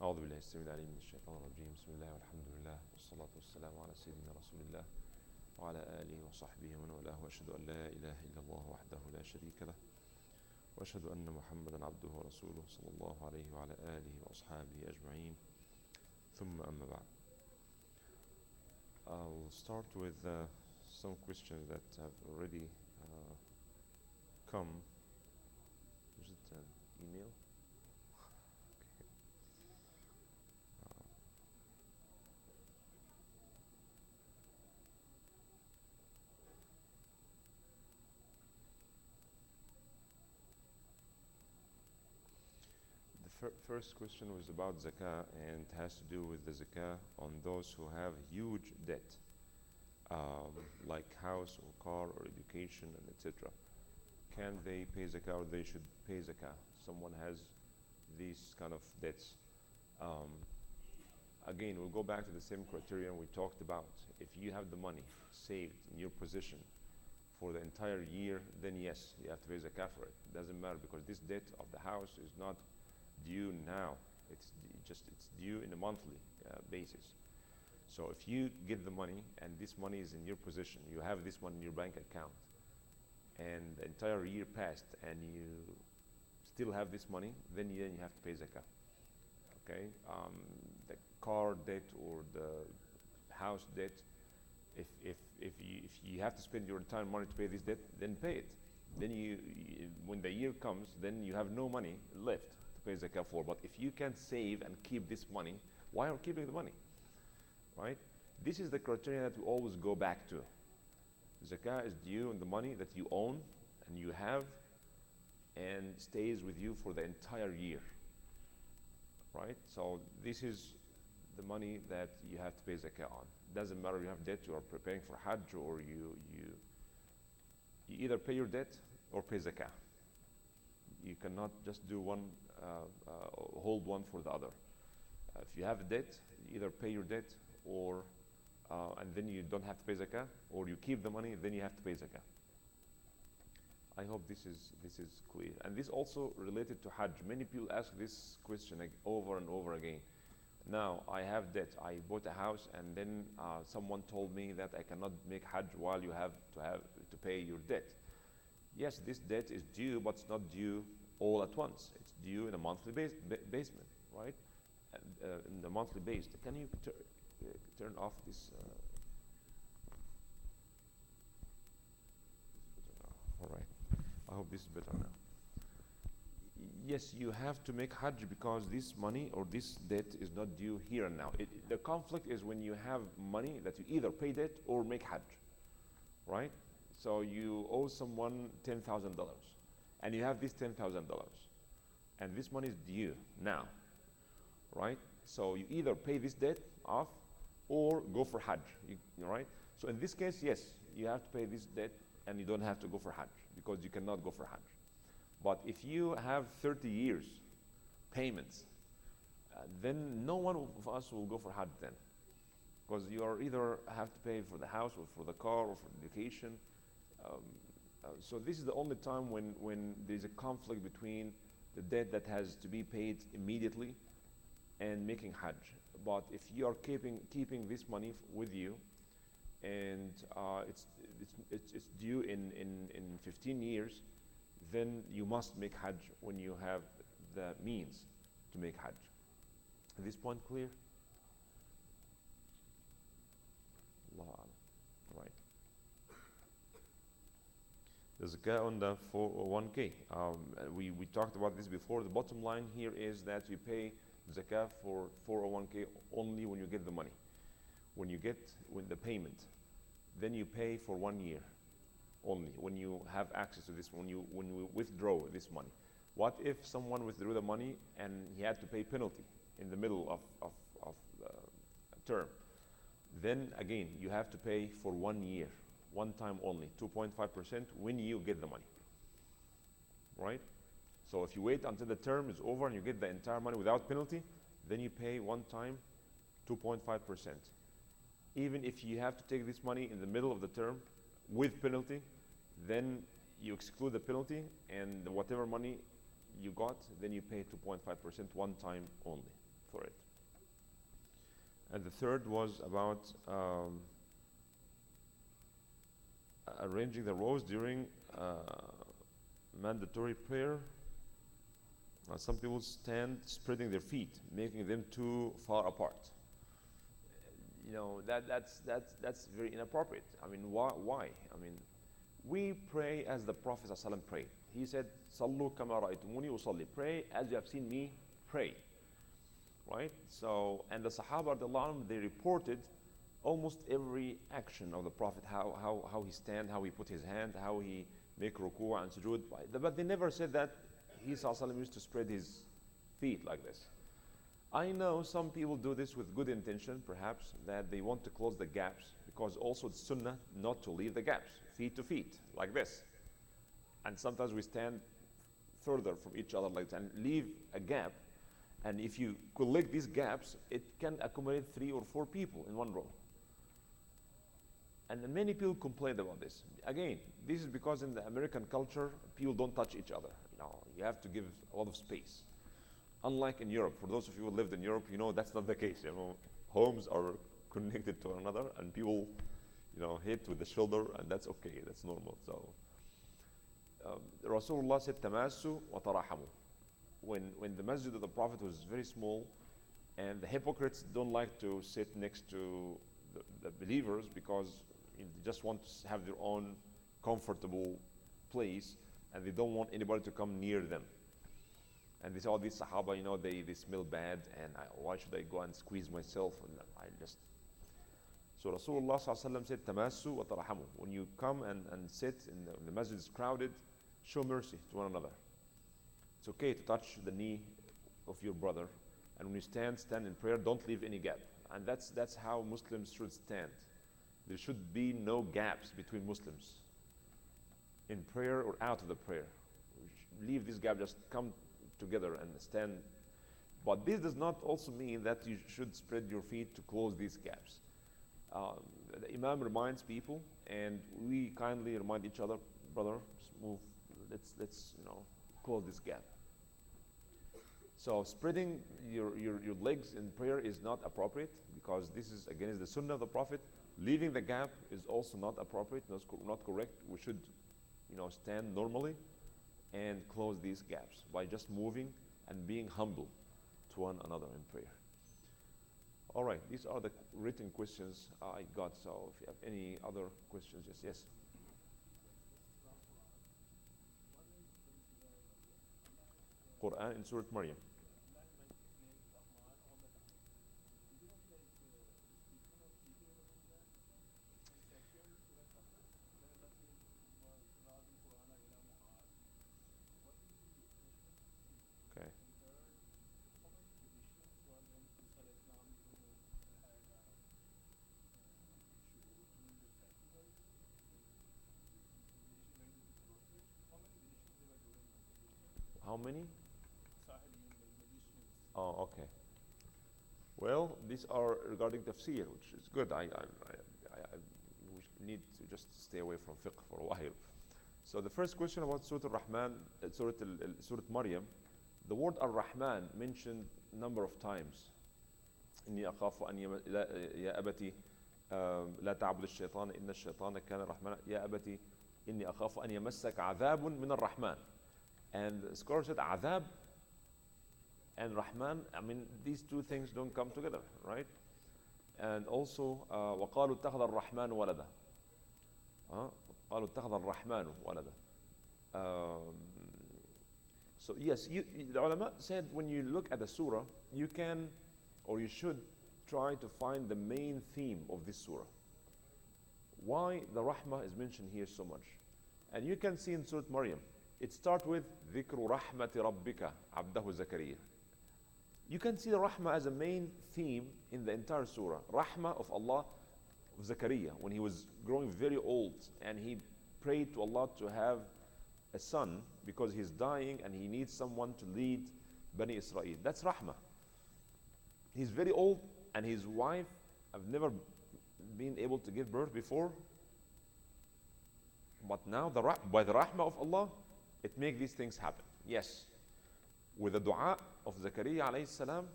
أعوذ بالله السميع العليم من الشيطان الرجيم. بسم الله والحمد لله والصلاة والسلام على سيدنا رسول الله وعلى آله وصحبه ومن والاه، وأشهد أن لا إله إلا الله وحده لا شريك له، وأشهد أن محمدا عبده ورسوله صلى الله عليه وعلى آله وأصحابه أجمعين. ثم أما بعد. I'll start with some questions that have already come. Is it an email? The first question was about zakah, and it has to do with the zakah on those who have huge debt, like house or car or education and etc. Can they pay zakah, or they should pay zakah? Someone has these kind of debts. Again, we'll go back to the same criterion we talked about. If you have the money saved in your position for the entire year, then yes, you have to pay zakah for it. It doesn't matter, because this debt of the house is not due now. It's due in a monthly basis. So if you get the money and this money is in your position, you have this money in your bank account, and the entire year passed and you still have this money, then you have to pay zakah. Okay, the car debt or the house debt, if you have to spend your entire money to pay this debt, then pay it. Then when the year comes, then you have no money left to pay zakah for. But if you can save and keep this money, why are you keeping the money? Right? This is the criteria that we always go back to. Zakah is due on the money that you own and you have and stays with you for the entire year. Right? So this is the money that you have to pay zakah on. Doesn't matter if you have debt, you are preparing for Hajj, or you either pay your debt or pay zakah. You cannot just do one, hold one for the other. If you have a debt, you either pay your debt, or and then you don't have to pay zakah, or you keep the money, then you have to pay zakah. I hope this is clear. And this also related to Hajj. Many people ask this question over and over again. Now, I have debt. I bought a house, and then someone told me that I cannot make Hajj while you have to pay your debt. Yes, this debt is due, but it's not due all at once. It's due in a monthly basement, right? In the monthly base. Can you turn off this? All right. I hope this is better now. Yes, you have to make Hajj because this money or this debt is not due here and now. The conflict is when you have money that you either pay debt or make Hajj, right? So you owe someone $10,000, and you have this $10,000, and this money is due now, right? So you either pay this debt off or go for Hajj, right? So in this case, yes, you have to pay this debt, and you don't have to go for Hajj because you cannot go for Hajj. But if you have 30 years payments, then no one of us will go for Hajj then, because you are either have to pay for the house or for the car or for education. So this is the only time when there's a conflict between the debt that has to be paid immediately and making Hajj. But if you are keeping this money with you, and it's due in 15 years, then you must make Hajj when you have the means to make Hajj. Is this point clear? Allahu A'lam. Right. The zakah on the 401k. We talked about this before. The bottom line here is that you pay zakah for 401k only when you get the money. When the payment, then you pay for 1 year only when you have access to this, when you withdraw this money. What if someone withdrew the money and he had to pay penalty in the middle of the term? Then again, you have to pay for 1 year, one time only, 2.5% when you get the money, right? So if you wait until the term is over and you get the entire money without penalty, then you pay one time 2.5%. Even if you have to take this money in the middle of the term with penalty, then you exclude the penalty, and whatever money you got, then you pay 2.5% one time only. for it. And the third was about arranging the rows during mandatory prayer. Some people stand spreading their feet, making them too far apart. That's very inappropriate. I mean, why? I mean, we pray as the Prophet ﷺ prayed. He said, "Sallu kama ra'aytumuni usalli." Pray as you have seen me pray. Right? So, and the Sahaba, they reported almost every action of the Prophet, how he stand, how he put his hand, how he make ruku' and sujood. But they never said that he ﷺ used to spread his feet like this. I know some people do this with good intention, perhaps, that they want to close the gaps, because also it's sunnah not to leave the gaps, feet to feet, like this. And sometimes we stand further from each other like that and leave a gap. And if you collect these gaps, it can accommodate 3 or 4 people in one row. And many people complain about this. Again, this is because in the American culture, people don't touch each other. You have to give a lot of space. Unlike in Europe, for those of you who lived in Europe, that's not the case. Homes are connected to one another, and people, hit with the shoulder, and that's okay. That's normal. So, Rasulullah said, "Tamassu wa tarahamu." When the masjid of the Prophet was very small, and the hypocrites don't like to sit next to the believers because they just want to have their own comfortable place, and they don't want anybody to come near them. And they say, these Sahaba, they smell bad, and why should I go and squeeze myself? And So Rasulullah ﷺ said, "Tamassu wa tarahamu." When you come and sit in the masjid is crowded, show mercy to one another. It's okay to touch the knee of your brother, and when you stand in prayer, don't leave any gap. And that's how Muslims should stand. There should be no gaps between Muslims in prayer or out of the prayer. Leave this gap, just come together and stand. But this does not also mean that you should spread your feet to close these gaps. The Imam reminds people, and we kindly remind each other, brother, move, let's close this gap. So spreading your legs in prayer is not appropriate, because this is against the sunnah of the Prophet. Leaving the gap is also not appropriate, not correct. We should stand normally and close these gaps by just moving and being humble to one another in prayer. All right, these are the written questions I got. So if you have any other questions, yes. Quran in Surah Maryam. Okay. How many? Oh, okay. Well, these are regarding tafsir, which is good. We need to just stay away from fiqh for a while. So the first question about Surah Al-Rahman, Surah Maryam, the word Ar-Rahman mentioned a number of times. إني أخاف أن يا أبتي لا تعبد الشيطان إن الشيطان كان رحمنا يا أبتي إني أخاف أن يمسك عذاب من الرحمن. And the scholar said عذاب and Rahman, these two things don't come together, right? And also وقالوا اتخذ الرحمن ولدا. قالوا اتخذ الرحمن ولدا. So yes, the ulama said when you look at the surah, you can or you should try to find the main theme of this surah. Why the rahmah is mentioned here so much. And you can see in Surah Maryam, it starts with ذِكْرُ رَحْمَةِ رَبِّكَ عَبْدَهُ زَكَرِيَّا. You can see the rahmah as a main theme in the entire surah. Rahmah of Allah of Zakaria, when he was growing very old and he prayed to Allah to have a son because he's dying and he needs someone to lead Bani Israel. That's rahmah. He's very old and his wife have never been able to give birth before. But now by the rahmah of Allah, it makes these things happen. Yes. With the dua of Zakaria alayhi salam,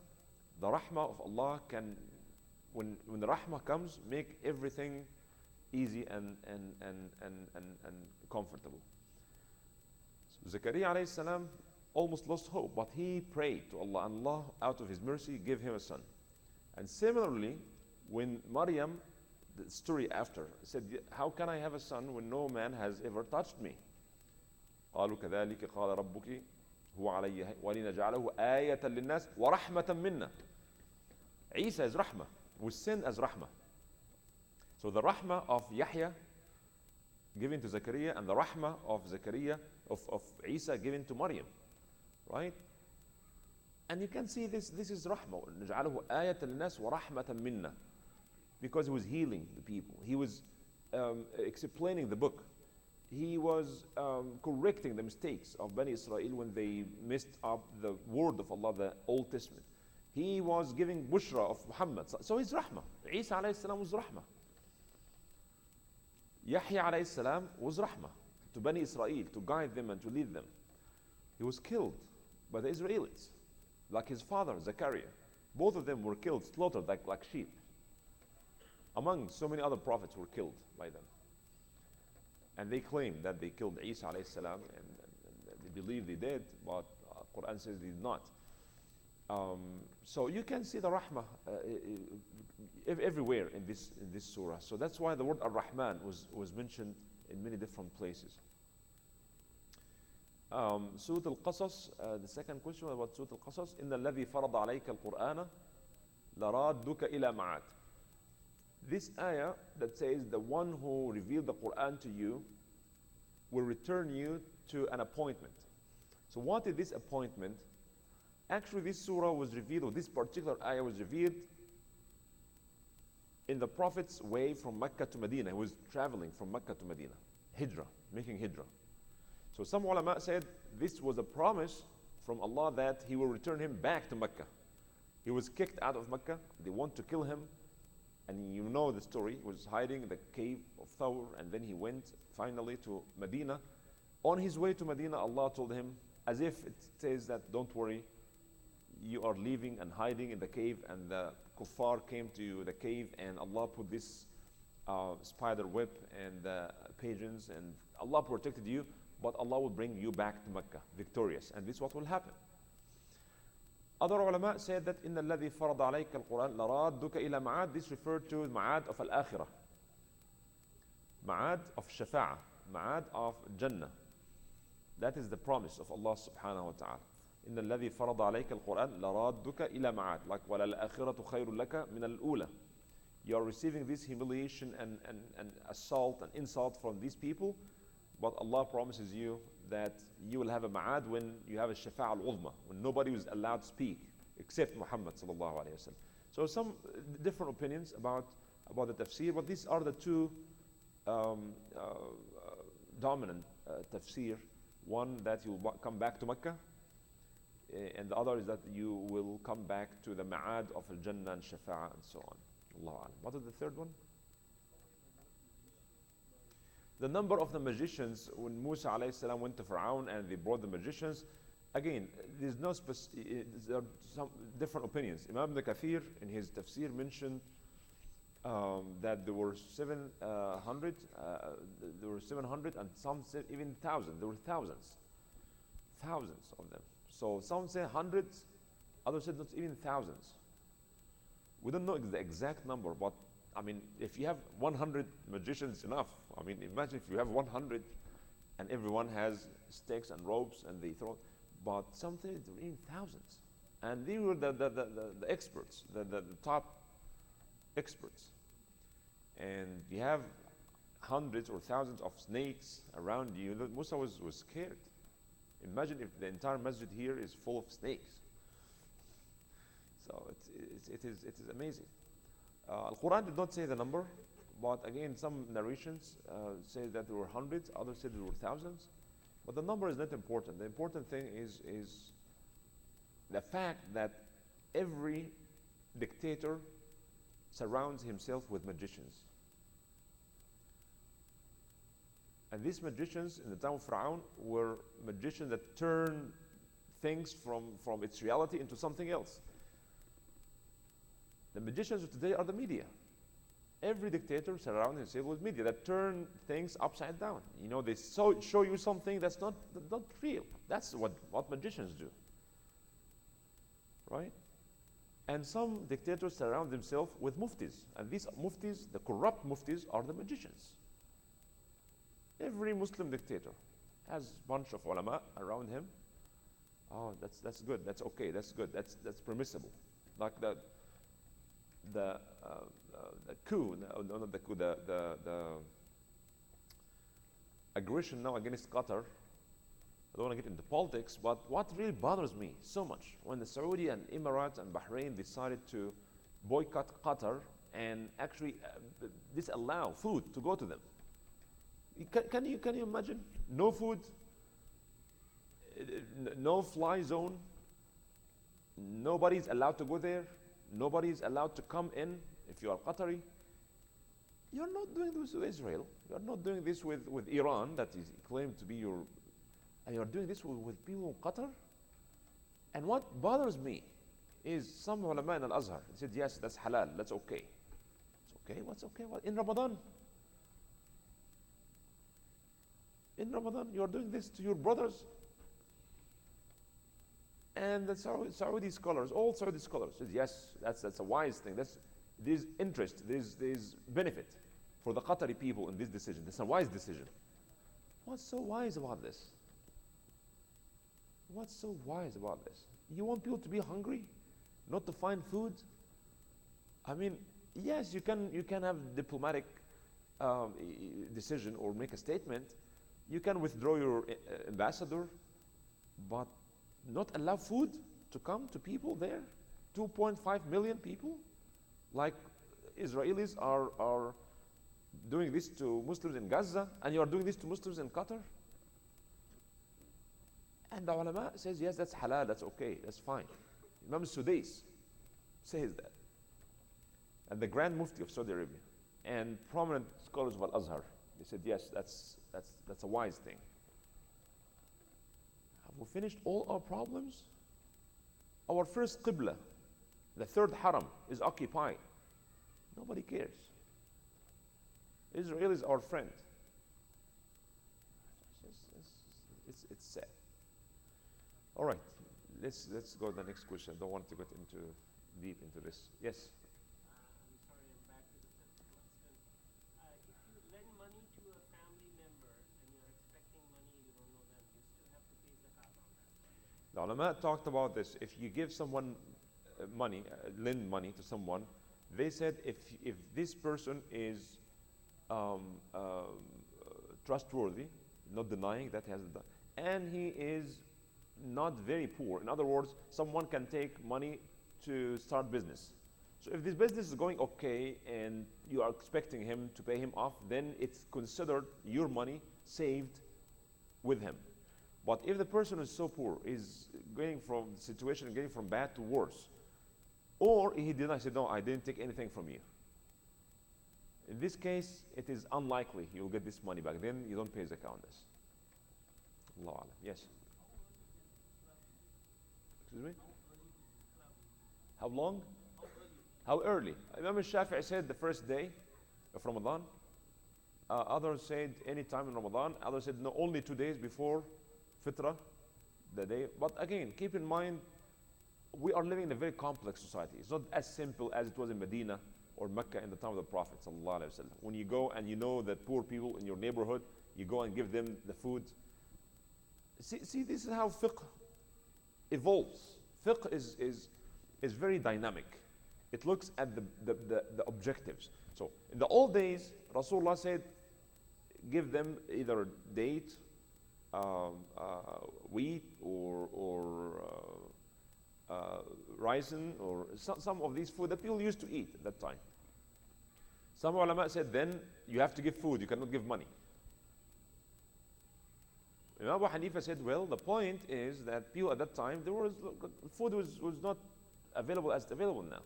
The rahmah of Allah can, when the rahmah comes, make everything easy and comfortable. So Zakaria alayhi salam almost lost hope, but he prayed to Allah, and Allah, out of His mercy, gave him a son. And similarly, when Maryam, the story after, said, how can I have a son when no man has ever touched me? قالوا كذلك قال ربك هو علي ولنجعله آية للناس ورحمة منا. Isa is rahmah, was sent as rahmah. So the rahmah of Yahya given to Zakaria, and the rahmah of Zakaria, of Isa given to Maryam, right? And you can see this is rahmah. نجعله آية للناس ورحمة منا, because he was healing the people. He was explaining the book. He was correcting the mistakes of Bani Israel when they messed up the word of Allah, the Old Testament. He was giving bushra of Muhammad. So he's rahmah. Isa alayhi salam was rahmah. Yahya alayhi salam was rahmah to Bani Israel, to guide them and to lead them. He was killed by the Israelis, like his father, Zakaria. Both of them were killed, slaughtered like sheep. Among so many other prophets were killed by them. And they claim that they killed Isa alayhi salam, and they believe they did, but Quran says they did not. So you can see the rahmah everywhere in this surah. So that's why the word Ar-Rahman was mentioned in many different places. Surah Al-Qasas, the second question about Surah Al-Qasas, إِنَّ الَّذِي فَرَضَ عَلَيْكَ الْقُرْآنَ لَرَادُّكَ إِلَى مَعَادٍ. This ayah that says the one who revealed the Quran to you will return you to an appointment. So what is this appointment? Actually, this surah was revealed, or this particular ayah was revealed in the Prophet's way from Mecca to Medina. He was traveling from Mecca to Medina, hijrah, making hijrah. So some ulama said this was a promise from Allah that He will return him back to Mecca. He was kicked out of Mecca. They want to kill him. And you know the story. He was hiding in the cave of Thawr, and then he went finally to Medina. On his way to Medina, Allah told him, as if it says that, don't worry, you are leaving and hiding in the cave, and the kuffar came to the cave, and Allah put this spider web and pigeons, and Allah protected you, but Allah will bring you back to Mecca victorious, and this is what will happen. Other ulama said that إِنَّ الَّذِي فَرَضَ عَلَيْكَ الْقُرْآنَ لَرَادُّكَ إِلَى مَعَادٍ. This referred to Ma'ad of Al-Akhirah, Ma'ad of Shafa'ah, Ma'ad of Jannah. That is the promise of Allah subhanahu wa ta'ala. إِنَّ الَّذِي فَرَضَ عَلَيْكَ الْقُرْآنَ لَرَادُّكَ إِلَى مَعَادٍ. Like وَلَلْآخِرَةُ خَيْرٌ لَكَ مِنَ الْأُولَى. You are receiving this humiliation and assault and insult from these people, but Allah promises you that you will have a ma'ad when you have a shafa'a al-uzma, when nobody is allowed to speak except Muhammad sallallahu alayhi wa sallam. So some different opinions about the tafsir, but these are the two dominant tafsir. One, that you will come back to Mecca, and the other is that you will come back to the ma'ad of al-Jannah and shafa'a and so on. Allahu alam. What is the third one? The number of the magicians when Musa alayhi salam went to Fir'aun and they brought the magicians. Again, there's no there are some different opinions. Imam Ibn Kathir in his tafsir mentioned that there were 700, and some said even thousands. There were thousands of them. So some say hundreds, others said not even thousands. We don't know the exact number, but I mean, if you have 100 magicians, enough. I mean, imagine if you have 100 and everyone has sticks and ropes and they throw, but some say there were even thousands. And they were the experts, the top experts. And you have hundreds or thousands of snakes around you. Musa was scared. Imagine if the entire masjid here is full of snakes. So it is amazing. Al-Quran did not say the number, but again, some narrations say that there were hundreds, others said there were thousands. But the number is not important. The important thing is the fact that every dictator surrounds himself with magicians. And these magicians in the time of Fir'aun were magicians that turned things from its reality into something else. The magicians of today are the media. Every dictator surrounds himself with media that turn things upside down. You know, they show you something that's not real. That's what magicians do, right? And some dictators surround themselves with muftis. And these muftis, the corrupt muftis, are the magicians. Every Muslim dictator has a bunch of ulama around him. Oh, that's good. That's okay. That's good. That's permissible. Like the coup, no, not the coup, the aggression now against Qatar. I don't want to get into politics, but what really bothers me so much when the Saudi and Emirates and Bahrain decided to boycott Qatar and actually disallow food to go to them. Can you imagine? No food, no fly zone. Nobody's allowed to go there. Nobody's allowed to come in if you are Qatari. You're not doing this with Israel. You're not doing this with Iran, that is claimed to be your. And you're doing this with people in Qatar. And what bothers me is some ulama in Al-Azhar said, yes, that's halal, that's okay. It's okay, what's okay? What? In Ramadan, you're doing this to your brothers. And the Saudi scholars, all Saudi scholars, said, yes, that's a wise thing. There's interest, there's benefit for the Qatari people in this decision. That's a wise decision. What's so wise about this? What's so wise about this? You want people to be hungry, not to find food? I mean, yes, you can have diplomatic decision or make a statement. You can withdraw your ambassador, but not allow food to come to people there? 2.5 million people? Like Israelis are doing this to Muslims in Gaza, and you are doing this to Muslims in Qatar? And the ulama says, yes, that's halal, that's okay, that's fine. Imam Sudais says that. And the Grand Mufti of Saudi Arabia and prominent scholars of Al-Azhar, they said, yes, that's a wise thing. Have we finished all our problems? Our first Qibla, the third Haram, is occupied. Nobody cares. Israel is our friend. It's sad. All right, let's go to the next question. I don't want to get deep into this. Yes? I'm sorry, I'm back to the fifth question. If you lend money to a family member and you're expecting money, you don't know them, you still have to pay zakat on that. The ulama talked about this. If you give someone money, lend money to someone, they said if this person is trustworthy, not denying that he hasn't done, and he is not very poor. In other words, someone can take money to start business. So if this business is going okay and you are expecting him to pay him off, then it's considered your money saved with him. But if the person is so poor, is going from the situation, getting from bad to worse, or he denies, said, no, I didn't take anything from you. In this case, it is unlikely you'll get this money back. Then you don't pay zakah on this. Allah Alam. Yes? Excuse me? How long? How early? Imam Shafi'i said the first day of Ramadan. Others said any time in Ramadan. Others said no, only 2 days before Fitrah, the day. But again, keep in mind, we are living in a very complex society. It's not as simple as it was in Medina or Mecca in the time of the Prophet ﷺ. When you go and you know that poor people in your neighborhood, you go and give them the food. See, this is how fiqh evolves. Fiqh is very dynamic. It looks at the objectives. So in the old days, Rasulullah said, give them either date, wheat, or raisin, or some of these food that people used to eat at that time. Some ulama said then you have to give food, you cannot give money. Imam Abu Hanifa said, well, the point is that people at that time, food was not available as it's available now.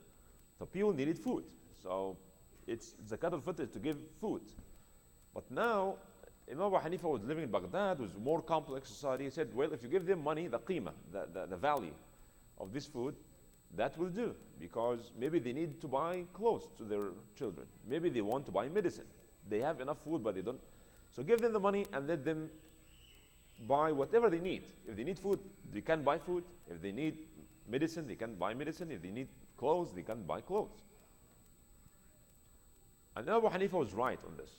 So people needed food. So it's zakat al-fitr to give food. But now, Imam Abu Hanifa was living in Baghdad, was a more complex society. He said, well, if you give them money, the qima, the value of this food, That will do, because maybe they need to buy clothes to their children. Maybe they want to buy medicine. They have enough food, but they don't. So give them the money and let them buy whatever they need. If they need food, they can buy food. If they need medicine, they can buy medicine. If they need clothes, they can buy clothes. And Abu Hanifa was right on this.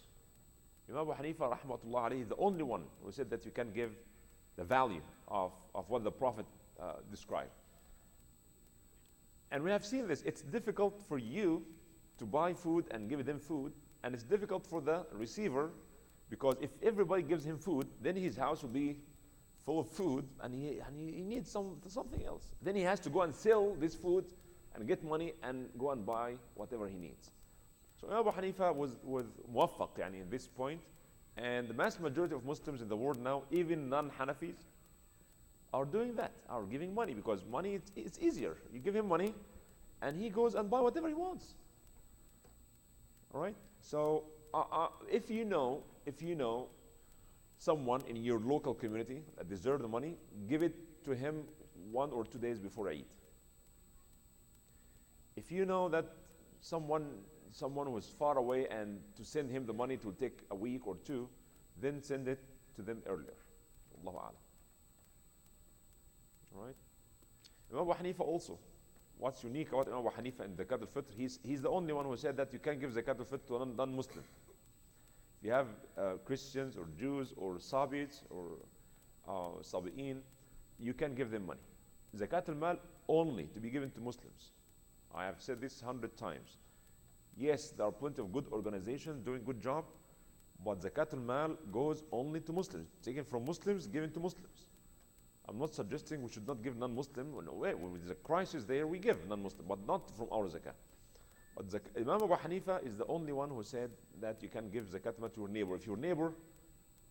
Imam Abu Hanifa, rahmatullah alayhi, is the only one who said that you can give the value of what the Prophet described. And we have seen this. It's difficult for you to buy food and give them food, and it's difficult for the receiver, because if everybody gives him food, then his house will be full of food, and he needs something else. Then he has to go and sell this food and get money and go and buy whatever he needs. So Abu Hanifa was muwaffaq yani, at this point, and the vast majority of Muslims in the world now, even non-Hanafis, are doing that, are giving money, because money, it's easier. You give him money, and he goes and buy whatever he wants. All right? So if you know someone in your local community that deserves the money, give it to him 1 or 2 days before Eid. If you know that someone was far away and to send him the money to take a week or 2, then send it to them earlier. Allahu A'lam. All right? Imam Abu Hanifa also, what's unique about Imam Abu Hanifa in Zakat al-Fitr, he's the only one who said that you can't give Zakat al-Fitr to a non-Muslim. If you have Christians or Jews or Sabites or Sabi'in, you can give them money. Zakat al-Mal only to be given to Muslims. I have said this 100 times. Yes, there are plenty of good organizations doing good job, but Zakat al-Mal goes only to Muslims. Taken from Muslims, given to Muslims. I'm not suggesting we should not give non-Muslim. No way. When there's a crisis there, we give non-Muslim, but not from our zakat. But Imam Abu Hanifa is the only one who said that you can give zakat to your neighbor. If your neighbor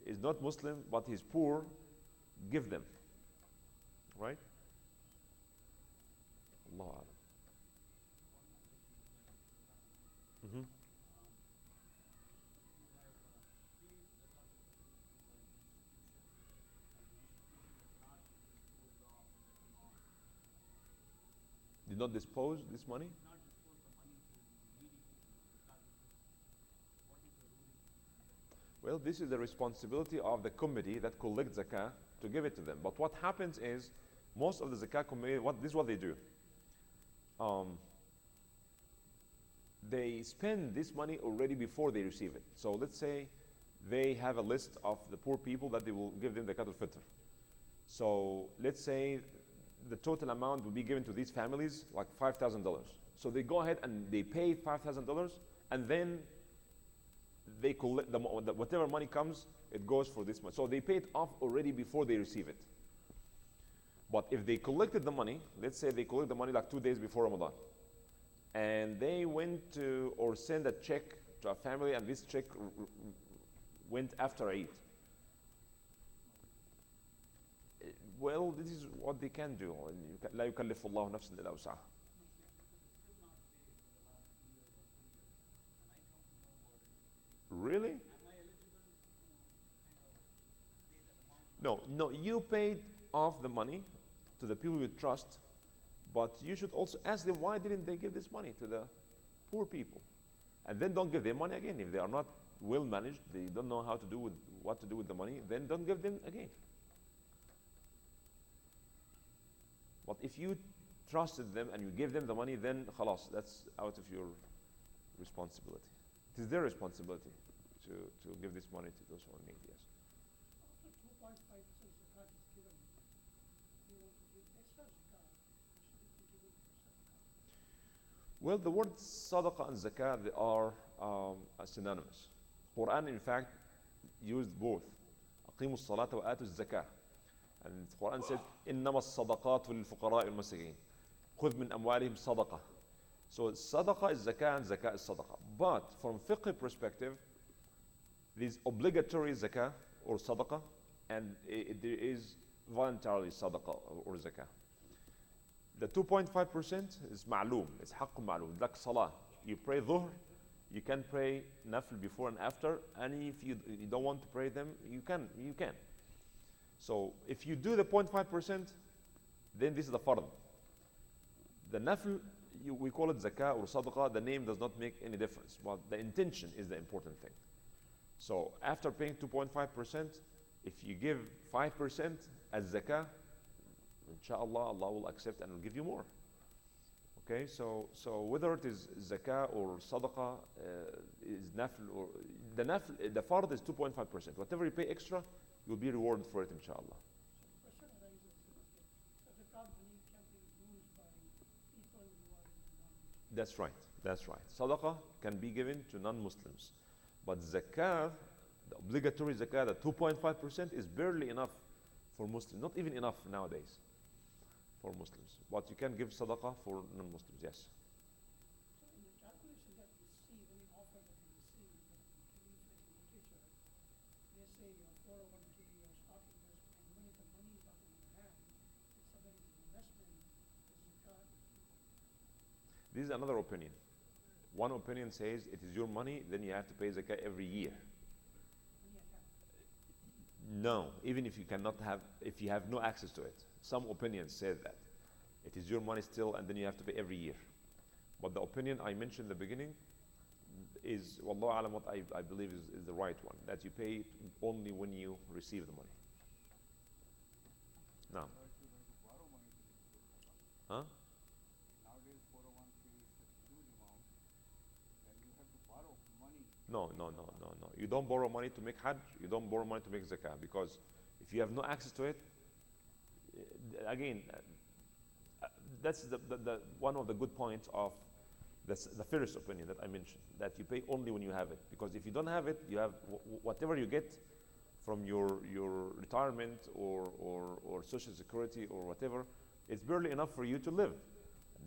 is not Muslim, but he's poor, give them. Right? Allahu A'lam. Mm-hmm. Did not dispose this money? Well, this is the responsibility of the committee that collects zakah to give it to them. But what happens is, most of the zakah committee, this is what they do. They spend this money already before they receive it. So let's say they have a list of the poor people that they will give them zakat al-fitr. So let's say the total amount will be given to these families like $5,000. So they go ahead and they pay $5,000, and then they collect whatever money comes, it goes for this money. So they pay it off already before they receive it. But if they collected the money, let's say they collect the money like 2 days before Ramadan, and they went to or send a check to a family, and this check went after Eid. Well, this is what they can do. لا يكلف الله نفسا إلا وسعها. Really? No, you paid off the money to the people you trust, but you should also ask them why didn't they give this money to the poor people, and then don't give them money again. If they are not well managed, they don't know what to do with the money, then don't give them again. But if you trusted them and you gave them the money, then khalas, that's out of your responsibility. It is their responsibility to give this money to those who are in need, yes. After 2.5% zakat is given, you want to give extra zakat, should it be given for sadaqah? Well, the words sadaqah and zakah, they are synonymous. Quran, in fact, used both. أقيموا الصلاة وآتوا الزكاة. And the Quran said, إنما الصدقات للفقراء والمساكين. خذ من أموالهم صدقة. So sadaqah is zakah and zakah is sadaqah. But from fiqh perspective, there is obligatory zakah or sadaqah, and there is voluntarily sadaqah or zakah. The 2.5% is ma'loom, it's haqq ma'loom, like salah. You pray dhuhr, you can pray nafl before and after, and if you don't want to pray them, you can. So if you do the 0.5%, then this is the fard. The nafl, we call it zakah or sadaqah. The name does not make any difference, but the intention is the important thing. So after paying 2.5%, if you give 5% as zakah, inshallah, Allah will accept and will give you more. Okay, so whether it is zakah or sadaqah, is nafl or the fard is 2.5%. Whatever you pay extra, you'll be rewarded for it, inshallah. So the question arises is, the zakat money can be used by people who are in the non-Muslim. That's right. That's right. Sadaqah can be given to non-Muslims, but zakah, the obligatory zakah, the 2.5% is barely enough for Muslims. Not even enough nowadays for Muslims. But you can give sadaqah for non-Muslims. Yes. So in the calculation that we see, when you offer that we see, that we use in the literature, they say your 401k or stock investment, when the money is not in your hand, it's somebody's investment, the zakat is due. This is another opinion. One opinion says it is your money, then you have to pay zakah every year. Money at hand. No, even if you cannot have, if you have no access to it. Some opinions say that. It is your money still, and then you have to pay every year. But the opinion I mentioned in the beginning is, wallahu alam, what I believe is the right one, that you pay it only when you receive the money. Now. Or if you're going to borrow money to give to zakat. Huh? Nowadays, 401k is such a huge amount, then you have to borrow money. No, no, no, no, no. You don't borrow money to make hajj, you don't borrow money to make zakah, because if you have no access to it, again, that's the one of the good points of the first opinion that I mentioned, that you pay only when you have it. Because if you don't have it, you have whatever you get from your retirement or social security or whatever, it's barely enough for you to live.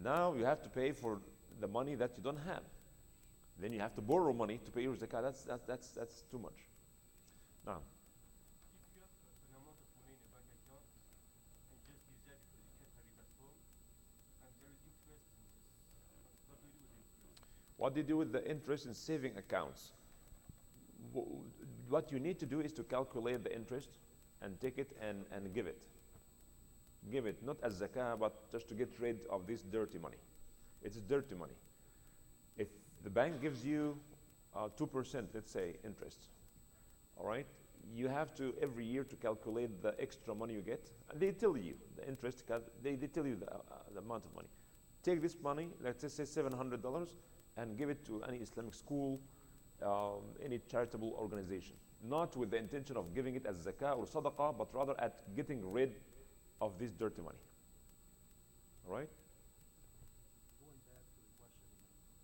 Now you have to pay for the money that you don't have. Then you have to borrow money to pay your zakah. That's too much. Now, If you have an amount of money in a bank account and just use that because you can't have it at home, and there is interest in this, what do you do with the interest? what do you do with the interest in saving accounts? What you need to do is to calculate the interest and take it and give it. Give it, not as zakah, but just to get rid of this dirty money. It's dirty money. If the bank gives you 2%, let's say, interest, all right, you have to every year to calculate the extra money you get, and they tell you the interest. They tell you the amount of money. Take this money, let's just say $700, and give it to any Islamic school, any charitable organization, not with the intention of giving it as zakah or sadaqah, but rather at getting rid of this dirty money. All right? Going back to the question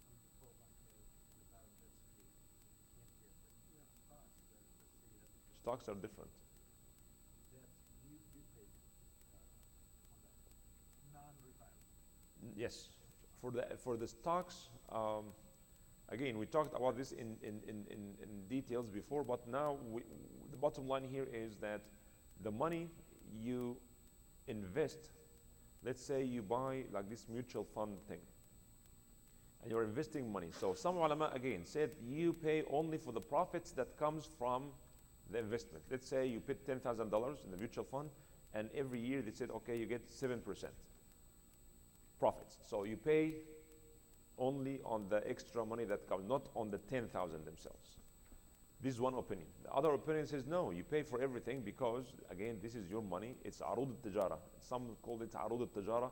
on the 401k without a jet ski, can't get, but you have stocks that, let's say you have to get. Stocks are different. That you pay on that, non-retirement. Yes, for the stocks, again, we talked about this in details before, but now the bottom line here is that the money you invest, let's say you buy like this mutual fund thing, and you're investing money. So some ulama again said you pay only for the profits that comes from the investment. Let's say you put $10,000 in the mutual fund, and every year they said, okay, you get 7% profits. So you pay only on the extra money that comes, not on the 10,000 themselves. This is one opinion. The other opinion says no, you pay for everything because, again, this is your money. It's arud al-tijara. Some call it arud al-tijara,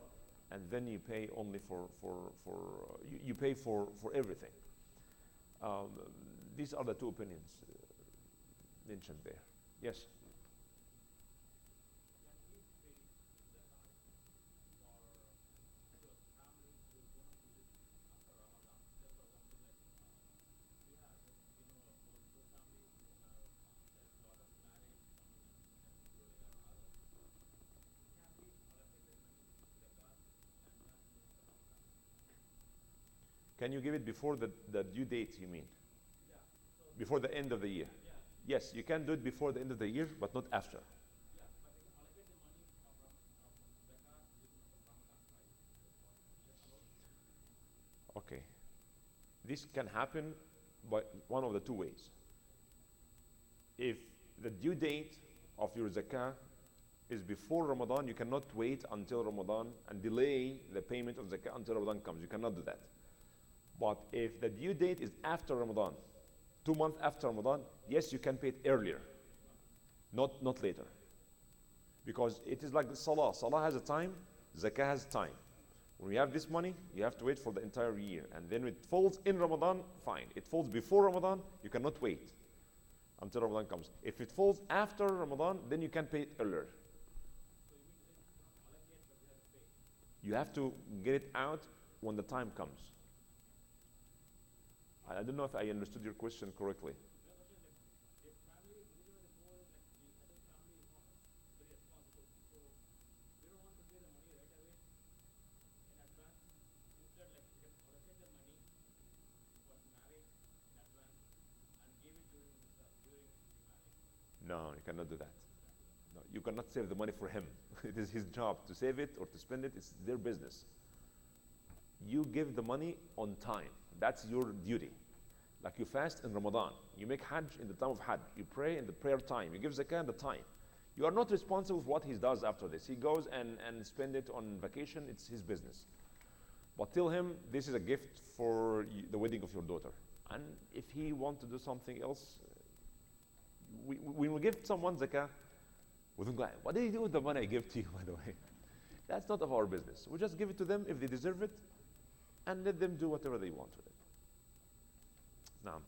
and then you pay only you pay for everything. These are the two opinions mentioned there. Yes? Can you give it before the due date, you mean? Yeah. So Before the end of the year? yeah, Yes, you can do it before the end of the year, but not after. yeah, but they can allocate the money from zakat during Ramadan, right? Okay. This can happen by one of the two ways. If the due date of your zakah is before Ramadan, you cannot wait until Ramadan and delay the payment of zakah until Ramadan comes. You cannot do that. But if the due date is after Ramadan, 2 months after Ramadan, yes, you can pay it earlier, not later. Because it is like the salah. Salah has a time, zakah has time. When you have this money, you have to wait for the entire year. And then it falls in Ramadan, fine. It falls before Ramadan, you cannot wait until Ramadan comes. If it falls after Ramadan, then you can pay it earlier. You have to get it out when the time comes. I don't know if I understood your question correctly. No, you cannot do that. No, you cannot save the money for him. It is his job to save it or to spend it. It's their business. You give the money on time. That's your duty. Like you fast in Ramadan. You make Hajj in the time of Hajj. You pray in the prayer time. You give zakah in the time. You are not responsible for what he does after this. He goes and spend it on vacation. It's his business. But tell him this is a gift for the wedding of your daughter. And if he wants to do something else, when we give someone zakah, we don't go, what did you do with the money I give to you, by the way? That's not of our business. We just give it to them if they deserve it, and let them do whatever they want with it. Now,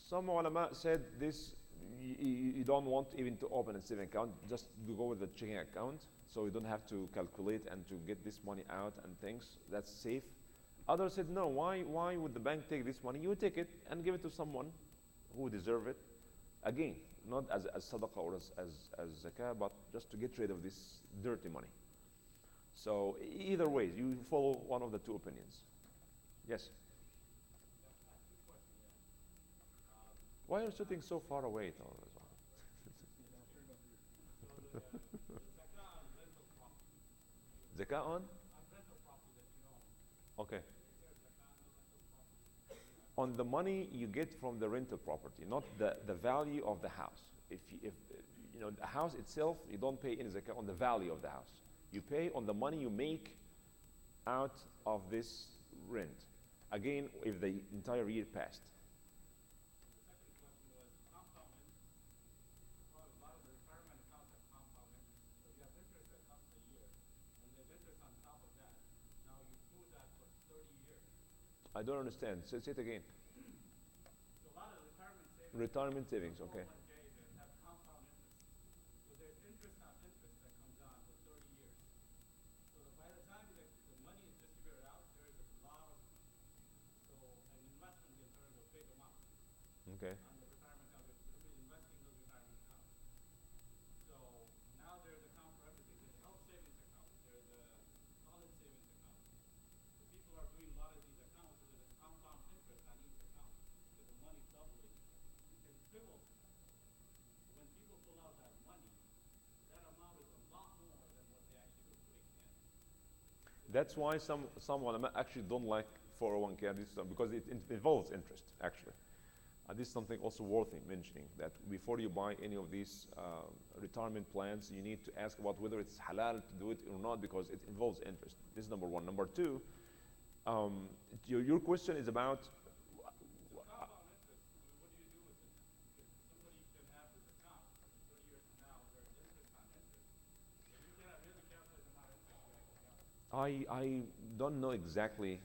some ulama said this, you don't want even to open a saving account, just you go with the checking account, so you don't have to calculate and to get this money out and things. That's safe. Others said, no, why would the bank take this money? You take it and give it to someone who deserve it. Again, not as sadaqah or as zakah, but just to get rid of this dirty money. So either way, you follow one of the two opinions. Yes? Why are you sitting so far away? Zakah on? Okay. On the money you get from the rental property, not the value of the house. If you know the house itself, you don't pay any zakah on the value of the house. You pay on the money you make out of this rent. Again, if the entire year passed. I don't understand. Say it again. So a lot of retirement savings. Retirement savings, okay. Have compound interest. So there's interest on interest that comes on for 30 years. So by the time the money is distributed out, there is a lot of an investment in terms of big amount Okay. on the retirement account. Everybody's investing in those retirement accounts. So now there's an account for everything. There's a health savings account. There's a college savings account. So people are doing a lot of these accounts, so there's a compound interest on each account. So the money's doubling. It's pivotal. When people pull out that money, that amount is a lot more than what they actually were putting in. That's why some ulama actually don't like 401k because it involves interest, actually. This is something also worthy mentioning, that before you buy any of these retirement plans, you need to ask about whether it's halal to do it or not, because it involves interest. This is number one. Number two, your question is about Compound interest, what do you do with it? Because somebody can have this account, 30 years from now, there's interest on interest. So you cannot really calculate the amount of interest you actually got. I don't know exactly.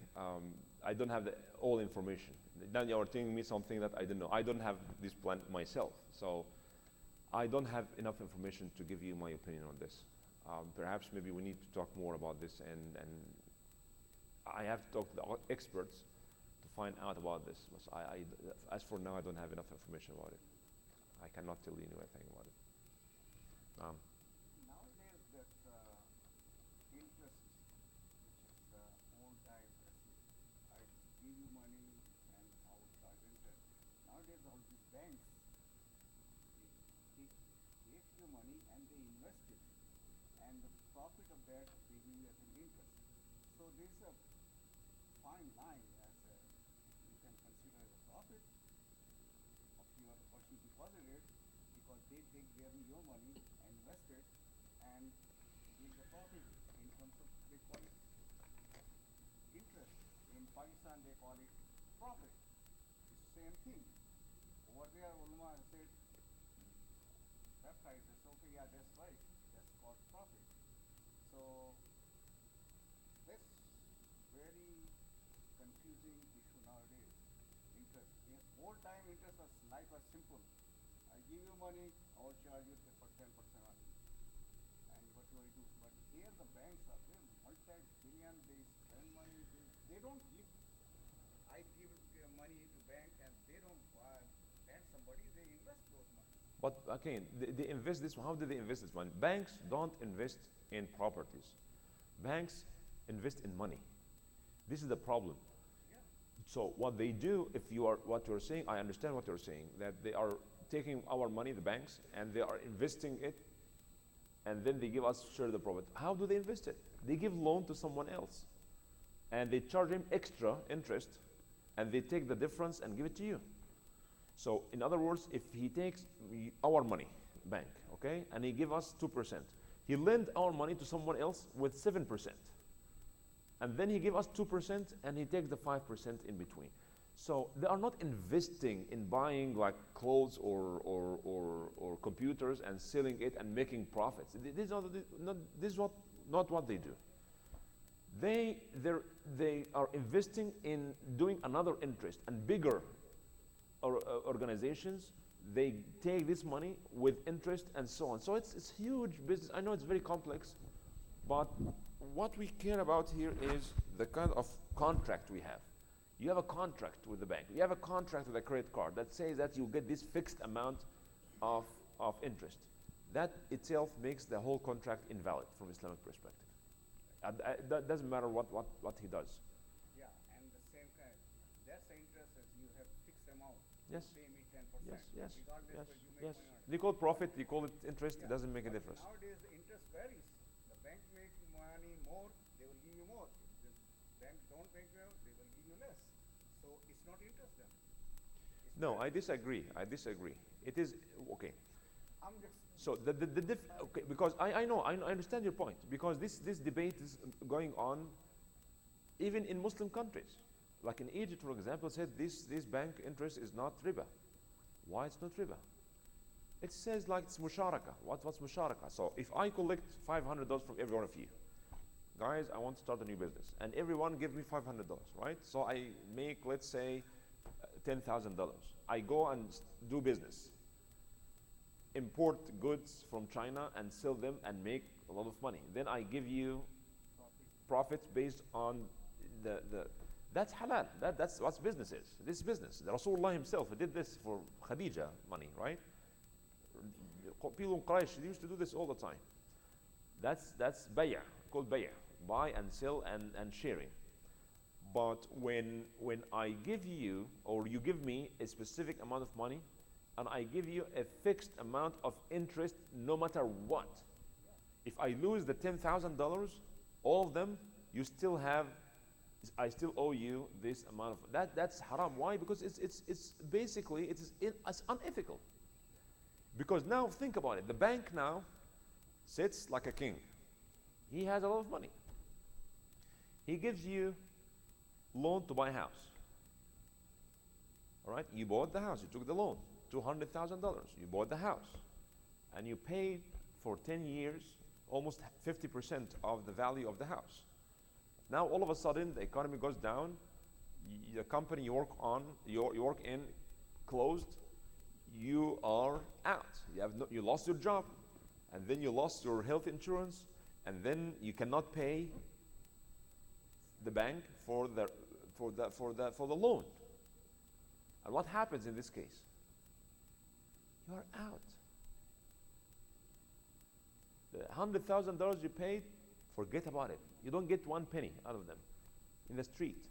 I don't have all information. Now you are telling me something that I don't know. I don't have this plan myself, so I don't have enough information to give you my opinion on this. Perhaps maybe we need to talk more about this, and I have to talk to the experts to find out about this. As for now, I don't have enough information about it. I cannot tell you anything about it. Nowadays, that interest, which is old time, I give you money and I will charge interest. Nowadays, all these banks, they take your money and they invest it, and the profit of that they give you as an interest. So there's a fine line as you can consider the profit of your to deposit it because they take their your money and invest it and give the profit in terms of they call it interest. In Pakistan they call it profit. It's the same thing. Over there ulama said baptizes, okay, yeah, that's right. That's called profit. So this very confusing issue nowadays. Interest. In old time interest was life was simple. I give you money, I will charge you for 10% on it. And what do I do? But here the banks are there, multi-billion, they spend money, they don't give. I give money to bank and they don't lend somebody, they invest those money. But again, they invest this. How do they invest this money? Banks don't invest in properties. Banks invest in money. This is the problem. Yeah. So what they do, if you are what you're saying, I understand what you're saying. That they are taking our money, the banks, and they are investing it, and then they give us share the profit. How do they invest it? They give loan to someone else, and they charge him extra interest, and they take the difference and give it to you. So in other words, if he takes our money, bank, okay, and he give us 2%, he lend our money to someone else with 7%, and then he give us 2%, and he takes the 5% in between. So they are not investing in buying like clothes or computers and selling it and making profits. This is not what they do. They are investing in doing another interest, and bigger organizations, they take this money with interest and so on. So it's huge business. I know it's very complex, but what we care about here is the kind of contract we have. You have a contract with the bank. You have a contract with a credit card that says that you get this fixed amount of interest. That itself makes the whole contract invalid from Islamic perspective. That doesn't matter what he does. Yeah, and the same kind. That's the interest as you have fixed amount. Yes. You pay me 10%. Yes. Regardless Yes. whether you make Yes. money or not. They call it profit. They call it interest. Yeah, It doesn't make a but difference. nowadays the interest varies. The bank make money more, they will give you more. If the bank don't make more, they will give you less. So it's not interest then. It's No, value. I disagree. I disagree. It is okay. I'm just So okay, because I know I understand your point, because this debate is going on even in Muslim countries. Like in Egypt, for example, said this bank interest is not riba. Why it's not riba? It says like it's musharaka. What's musharaka? So if I collect $500 from every one of you, guys, I want to start a new business, and everyone give me $500, right? So I make, let's say, $10,000. I go and do business, import goods from China and sell them and make a lot of money. Then I give you profits based on the that's halal. That's what business is. This is business. The Rasulullah himself did this for Khadija money, right? People in Quraysh, they used to do this all the time. That's bay'ah, called bay'ah, buy and sell and sharing. But when I give you, or you give me a specific amount of money, and I give you a fixed amount of interest no matter what. If I lose the $10,000, all of them, you still have, I still owe you this amount of, that's haram. Why? Because it's basically, it's unethical. Because now think about it, the bank now sits like a king. He has a lot of money. He gives you loan to buy a house. All right, you bought the house, you took the loan. $200,000. You bought the house, and you paid for 10 years almost 50% of the value of the house. Now all of a sudden the economy goes down. The company you work in, closed. You are out. You lost your job, and then you lost your health insurance, and then you cannot pay the bank for the loan. And what happens in this case? You are out. The $100,000 you paid, forget about it. You don't get one penny out of them in the street.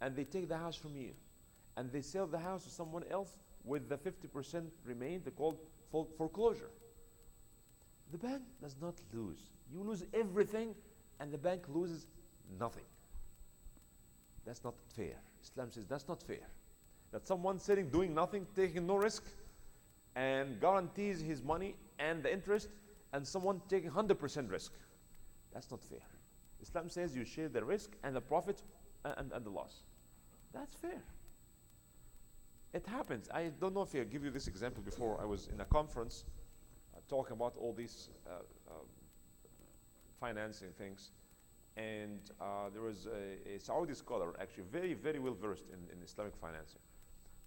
And they take the house from you. And they sell the house to someone else with the 50% remain. They call foreclosure. The bank does not lose. You lose everything, and the bank loses nothing. That's not fair. Islam says that's not fair. That someone sitting doing nothing, taking no risk, and guarantees his money and the interest, and someone taking 100% risk. That's not fair. Islam says you share the risk and the profit and the loss. That's fair. It happens. I don't know if I give you this example before. I was in a conference talking about all these financing things, and there was a Saudi scholar, actually very, very well versed in Islamic financing,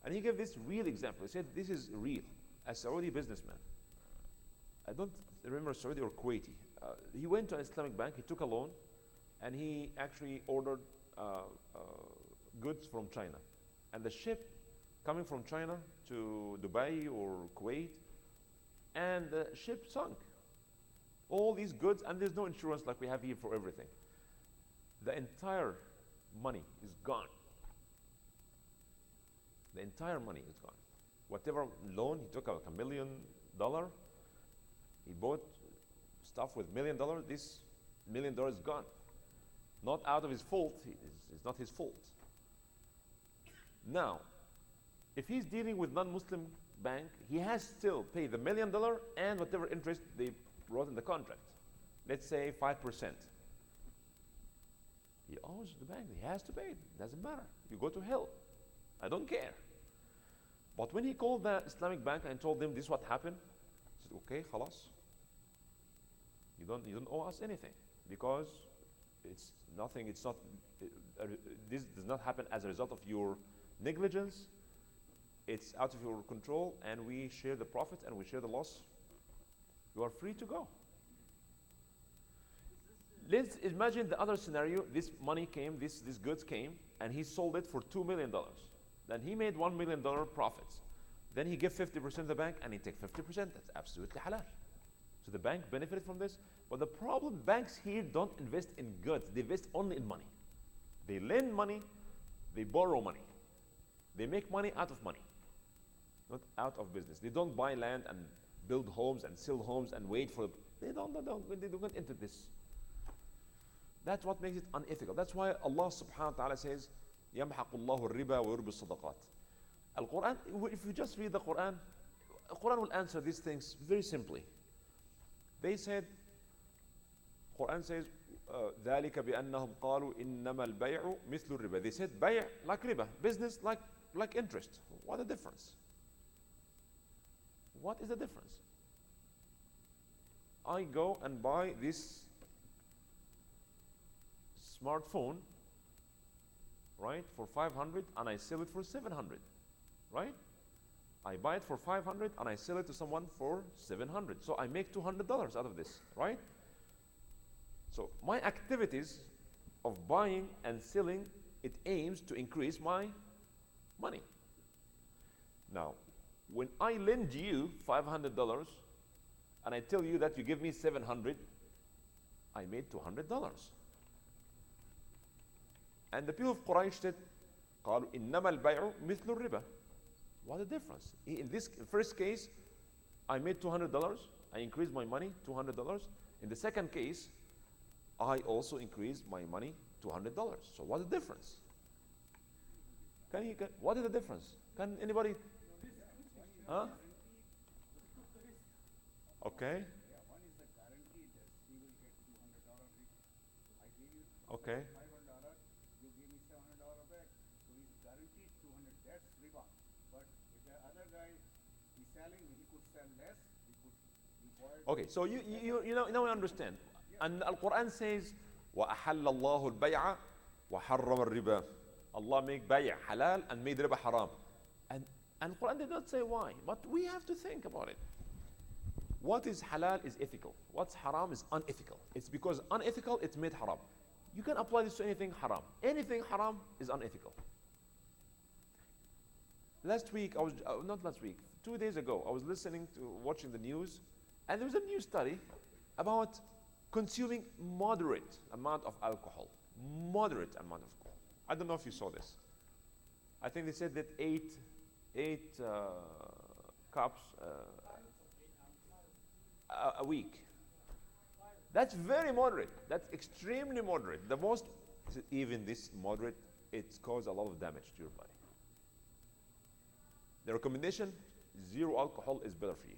and he gave this real example. He said, this is real. A Saudi businessman, I don't remember Saudi or Kuwaiti, he went to an Islamic bank, he took a loan, and he actually ordered goods from China. And the ship coming from China to Dubai or Kuwait, and the ship sunk. All these goods, and there's no insurance like we have here for everything. The entire money is gone. The entire money is gone. Whatever loan he took, like $1 million, he bought stuff with $1 million, this $1 million is gone. Not out of his fault, it's not his fault. Now, if he's dealing with non-Muslim bank, he has still pay the $1 million and whatever interest they wrote in the contract. Let's say 5%. He owes the bank, he has to pay it, doesn't matter. You go to hell, I don't care. But when he called the Islamic bank and told them this is what happened, he said, okay, khalas. You don't owe us anything because it's nothing, it's not, this does not happen as a result of your negligence. It's out of your control, and we share the profit and we share the loss. You are free to go. Let's imagine the other scenario. This money came, these goods came, and he sold it for $2 million. Then he made $1 million profits. Then he gave 50% to the bank, and he take 50%. That's absolutely halal. So the bank benefited from this. But the problem, banks here don't invest in goods. They invest only in money. They lend money, they borrow money. They make money out of money, not out of business. They don't buy land and build homes and sell homes and wait for, they don't get into this. That's what makes it unethical. That's why Allah subhanahu wa ta'ala says, يَمْحَقُ اللَّهُ الرِّبَى وَيُرْبِ الصَّدَقَاتِ. Al-Quran, if you just read the Quran will answer these things very simply. They said, Quran says, ذَلِكَ بِأَنَّهُمْ قَالُوا إِنَّمَا الْبَيْعُ مِثْلُ الرِّبَى. They said, bay' like riba, business like interest. What a difference? What is the difference? I go and buy this smartphone, right, for 500 and I sell it for 700, right? I buy it for 500 and I sell it to someone for 700. So I make $200 out of this, right? So my activities of buying and selling, it aims to increase my money. Now, when I lend you $500 and I tell you that you give me 700, I made $200. And the people of Quraysh said, قالوا إنما البيع مثل الربا. What a difference. In this first case, I made $200. I increased my money, $200. In the second case, I also increased my money, $200. So what is the difference? What is the difference? Can anybody? Huh? Okay. Yeah, one is the guarantee that he will get $200 return. I gave you Okay. $500, you give me $700 back. So he's guaranteed 200. That's riba. But if the other guy is selling, he could sell less. He could avoid. Okay. So you know I understand. And Al-Quran says, وَأَحَلَّ اللَّهُ الْبَيْعَ وَحَرَّمَ الرِّبَى. Allah make bay' halal and made riba haram. And Quran did not say why, but we have to think about it. What is halal is ethical. What's haram is unethical. It's because unethical, it's made haram. You can apply this to anything haram. Anything haram is unethical. Last week, not last week, 2 days ago, I was watching the news, and there was a new study about consuming moderate amount of alcohol. Moderate amount of alcohol. I don't know if you saw this. I think they said that eight cups a week. That's very moderate. That's extremely moderate. The most, even this moderate, it's caused a lot of damage to your body. The recommendation, zero alcohol is better for you.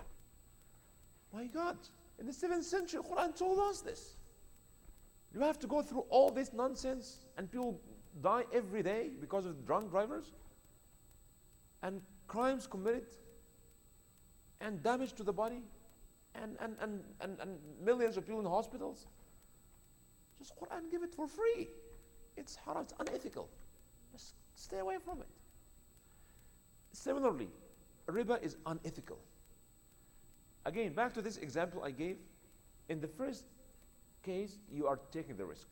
My God, in the 7th century, Quran told us this. You have to go through all this nonsense and people die every day because of drunk drivers and crimes committed and damage to the body and millions of people in hospitals. Just Quran, give it for free. It's haram, it's unethical. Just stay away from it. Similarly, riba is unethical. Again, back to this example I gave. In the first case, you are taking the risk.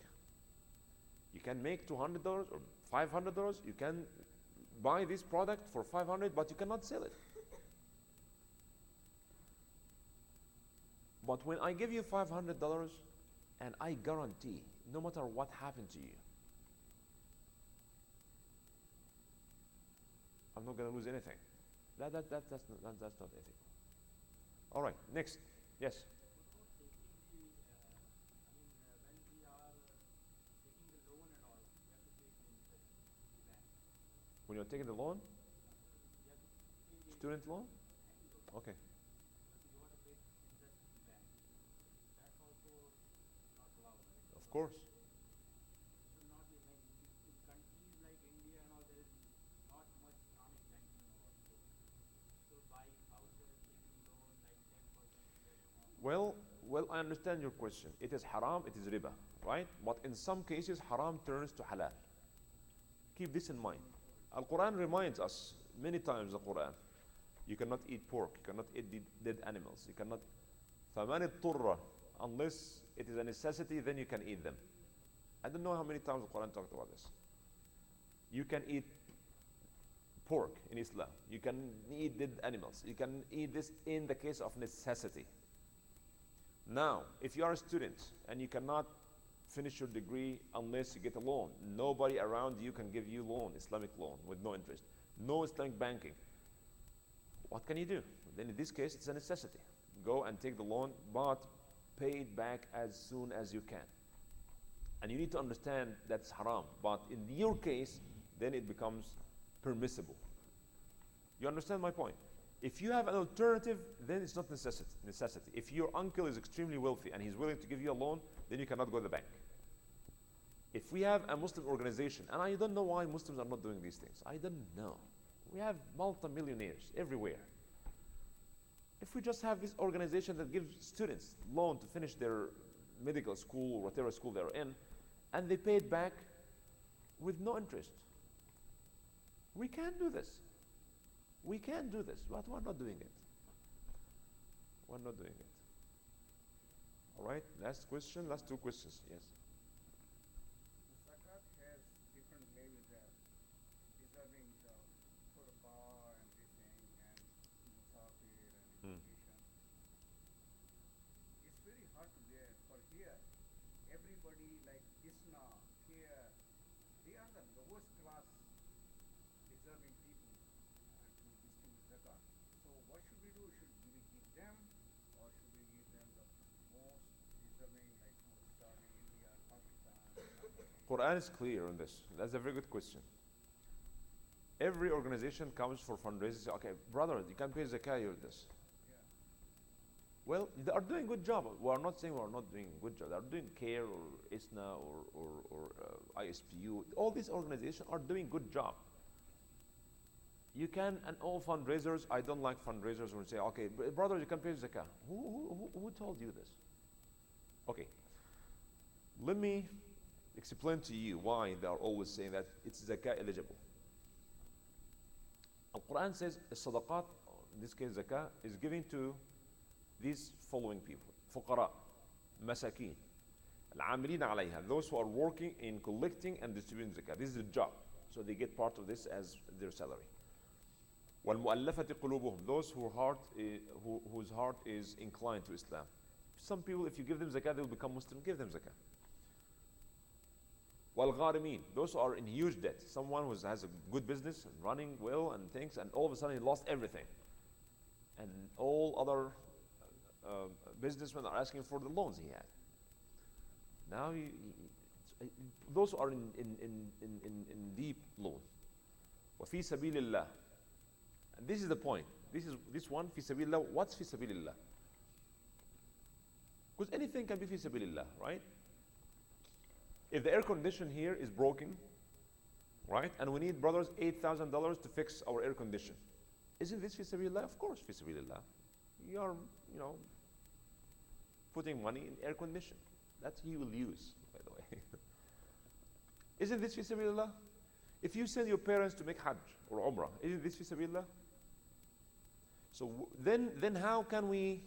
You can make $200 or $500. You can buy this product for $500, but you cannot sell it. But when I give you $500 and I guarantee, no matter what happened to you, I'm not going to lose anything. That's not ethical. All right, next. Yes? What about taking the, when we are taking the loan and all, we have to take the interest in the bank. When you're taking the loan, We have to pay the student loan? any loan. Okay. You want to pay interest in the bank. That's also not allowed, right? Of course. Should not be made in countries like India and all. There is not much Islamic banking and all. So buying houses, taking loan like 10% interest and all. Well, I understand your question. It is haram, it is riba, right? But in some cases, haram turns to halal. Keep this in mind. Al-Quran reminds us many times, the Quran, you cannot eat pork, you cannot eat dead animals, you cannot, فَمَنِ اضْطُرَّ, unless it is a necessity, then you can eat them. I don't know how many times the Quran talked about this. You can eat pork in Islam. You can eat dead animals. You can eat this in the case of necessity. Now, if you are a student and you cannot finish your degree unless you get a loan, nobody around you can give you loan, Islamic loan with no interest, no Islamic banking. What can you do? Then in this case, it's a necessity. Go and take the loan, but pay it back as soon as you can. And you need to understand that's haram. But in your case, then it becomes permissible. You understand my point? If you have an alternative, then it's not necessity. If your uncle is extremely wealthy and he's willing to give you a loan, then you cannot go to the bank. If we have a Muslim organization, and I don't know why Muslims are not doing these things. I don't know. We have multimillionaires everywhere. If we just have this organization that gives students loan to finish their medical school or whatever school they're in, and they pay it back with no interest. We can do this. We can do this, but we're not doing it. We're not doing it. All right, last question, last two questions, yes. The zakat has different levels there, deserving the khurba and this thing and musafir and education. It's very hard to bear for here. Everybody like Isna, here, they are the lowest class deserving people to distribute zakat. So what should we do? Should we give them or should we give them the most deserving like most starving India, Pakistan? Quran is clear on this. That's a very good question. Every organization comes for fundraising. Say, okay, brother, you can pay zakah, you're this. Yeah. Well, they are doing a good job. We are not saying we are not doing a good job. They are doing CARE or ISNA or ISPU. All these organizations are doing good job. You can, and all fundraisers, I don't like fundraisers who say, okay, brother, you can pay zakah. Who told you this? Okay, let me explain to you why they are always saying that it's zakah eligible. Al-Quran says sadaqat, in this case zakah, is given to these following people: fuqara, masakin, al-amilin alayha, those who are working in collecting and distributing zakah. This is a job, so they get part of this as their salary. وَالْمُؤَلَّفَةِ قُلُوبُهُم, those whose heart is inclined to Islam. Some people, if you give them zakah, they will become Muslim. Give them zakah. وَالْغَارِمِينَ, those who are in huge debt. Someone who has a good business and running well and things, and all of a sudden he lost everything. And all other businessmen are asking for the loans he had. Now, those who are in deep loan. وَفِي سَبِيلِ اللَّهِ. And this is the point. this one fi sabilillah. What's fi sabilillah? Because anything can be fi sabilillah, right? If the air condition here is broken, right, and we need, brothers, $8,000 to fix our air condition, isn't this fi sabilillah? Of course, fi sabilillah. You are, putting money in air condition that he will use, by the way. Isn't this fi sabilillah? If you send your parents to make Hajj or Umrah, isn't this fi sabilillah? So then how can we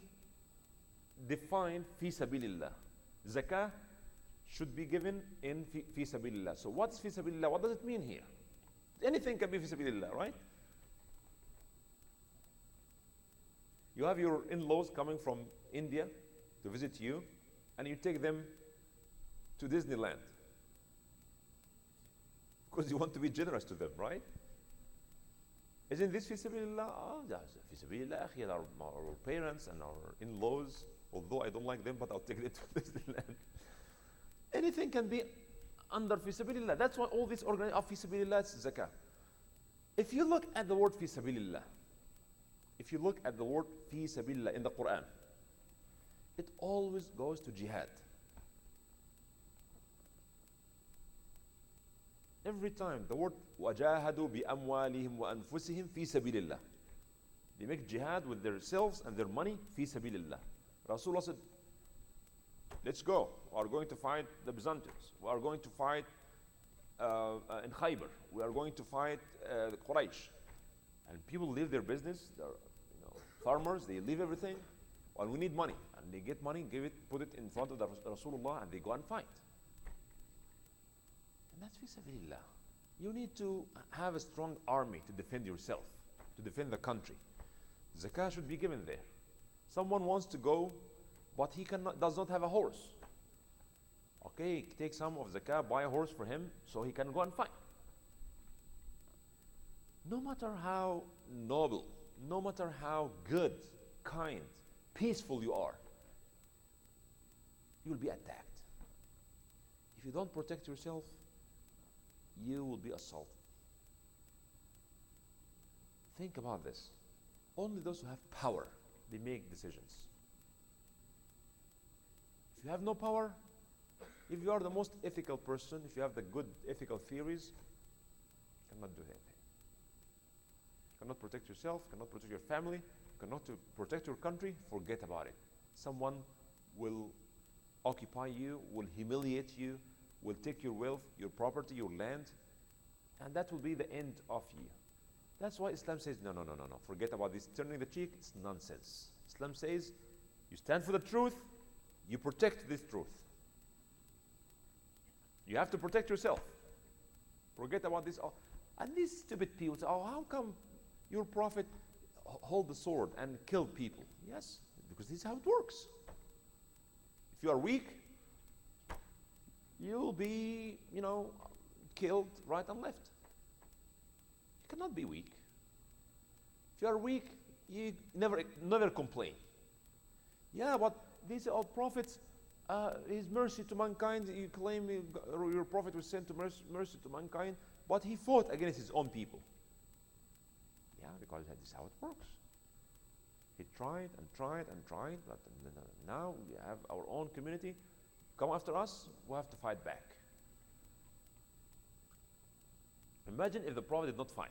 define fi sabilillah? Zakah should be given in fi sabilillah. So what's fi sabilillah? What does it mean here? Anything can be fi sabilillah, right? You have your in-laws coming from India to visit you, and you take them to Disneyland because you want to be generous to them, right? Isn't this fi sabilillah? Oh, that's fi sabilillah. Our parents and our in-laws, although I don't like them, but I'll take them to Disneyland. Anything can be under fi sabilillah. That's why all this organization of fi sabilillah is zakah. If you look at the word fi sabilillah, if you look at the word fi sabilillah in the Quran, it always goes to jihad. Every time the word وَجَاهَدُوا بِأَمْوَالِهِمْ وَأَنفُسِهِمْ فِي سَبِيلِ اللَّهِ. They make jihad with themselves and their money fi sabilillah. Rasulullah said, let's go. We are going to fight the Byzantines. We are going to fight in Khaybar. We are going to fight the Quraysh. And people leave their business. They're farmers. They leave everything. Well, we need money. And they get money, put it in front of the Rasulullah, and they go and fight. And that's fi sabilillah. You need to have a strong army to defend yourself, to defend the country. Zakah should be given there. Someone wants to go, but he does not have a horse. Okay, take some of zakah, buy a horse for him so he can go and fight. No matter how noble, no matter how good, kind, peaceful you are, you will be attacked. If you don't protect yourself, you will be assaulted. Think about this. Only those who have power, they make decisions. If you have no power, if you are the most ethical person, if you have the good ethical theories, you cannot do anything. You cannot protect yourself, cannot protect your family, cannot protect your country, forget about it. Someone will occupy you, will humiliate you, will take your wealth, your property, your land, and that will be the end of you. That's why Islam says, no. Forget about this turning the cheek. It's nonsense. Islam says, you stand for the truth, you protect this truth. You have to protect yourself. Forget about this. And these stupid people say, how come your prophet hold the sword and kill people? Yes, because this is how it works. If you are weak, you'll be, killed right and left. You cannot be weak. If you are weak, you never complain. Yeah, but these old prophets, his mercy to mankind, you claim your prophet was sent to mercy to mankind, but he fought against his own people. Yeah, because this is how it works. He tried and tried and tried, but now we have our own community. Come after us, we have to fight back. Imagine if the Prophet did not fight.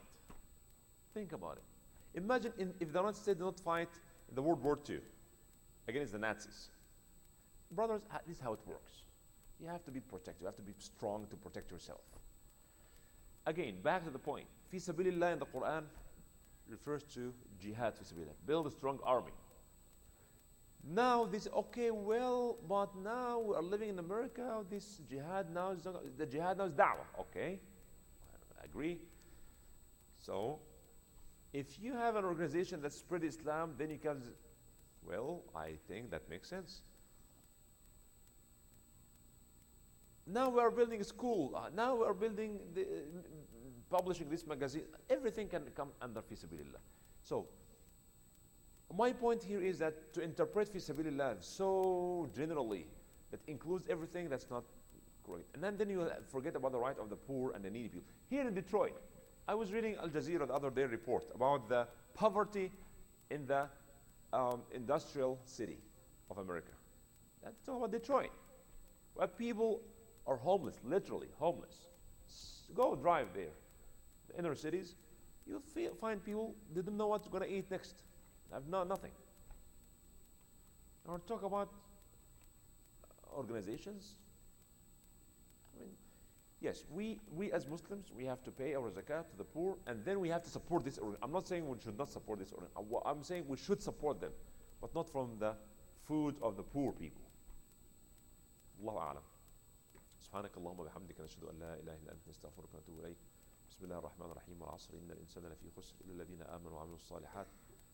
Think about it. Imagine if the United States did not fight in the World War II against the Nazis. Brothers, this is how it works. You have to be protected. You have to be strong to protect yourself. Again, back to the point. Fi sabilillah in the Quran refers to jihad fi sabilillah. Build a strong army. Now this, okay, well, but now we are living in America. This jihad now is the jihad now is da'wah. Okay, I agree. So, if you have an organization that spread Islam, then you can, well, I think that makes sense. Now we are building a school. Now we are building, publishing this magazine. Everything can come under fi sabilillah. So, my point here is that to interpret fi sabilillah so generally, that includes everything, that's not correct. And then you forget about the right of the poor and the needy people. Here in Detroit, I was reading Al Jazeera the other day report about the poverty in the industrial city of America. Let's talk about Detroit, where people are homeless, literally homeless. Go drive there, the inner cities, you'll find people they don't know what's going to eat next. Have nothing. Or talk about organizations. I mean, yes, we as Muslims, we have to pay our zakat to the poor, and then we have to support this. I'm not saying we should not support this. I'm saying we should support them, but not from the food of the poor people. الله أعلم. سبحانك اللهم وبحمدك نشهد أن لا إله إلا أنت نستغفرك ونتوب إليك. بسم الله الرحمن الرحيم والعصر إن الإنسان لفي خسر إلا الذين آمنوا وعملوا الصالحات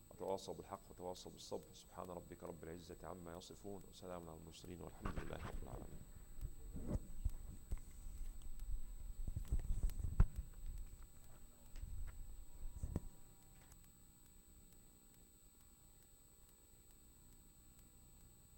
وتواصوا بالحق وتواصوا بالصبر. سبحان ربك رب العزة عما يصفون وسلام على المرسلين والحمد لله رب العالمين.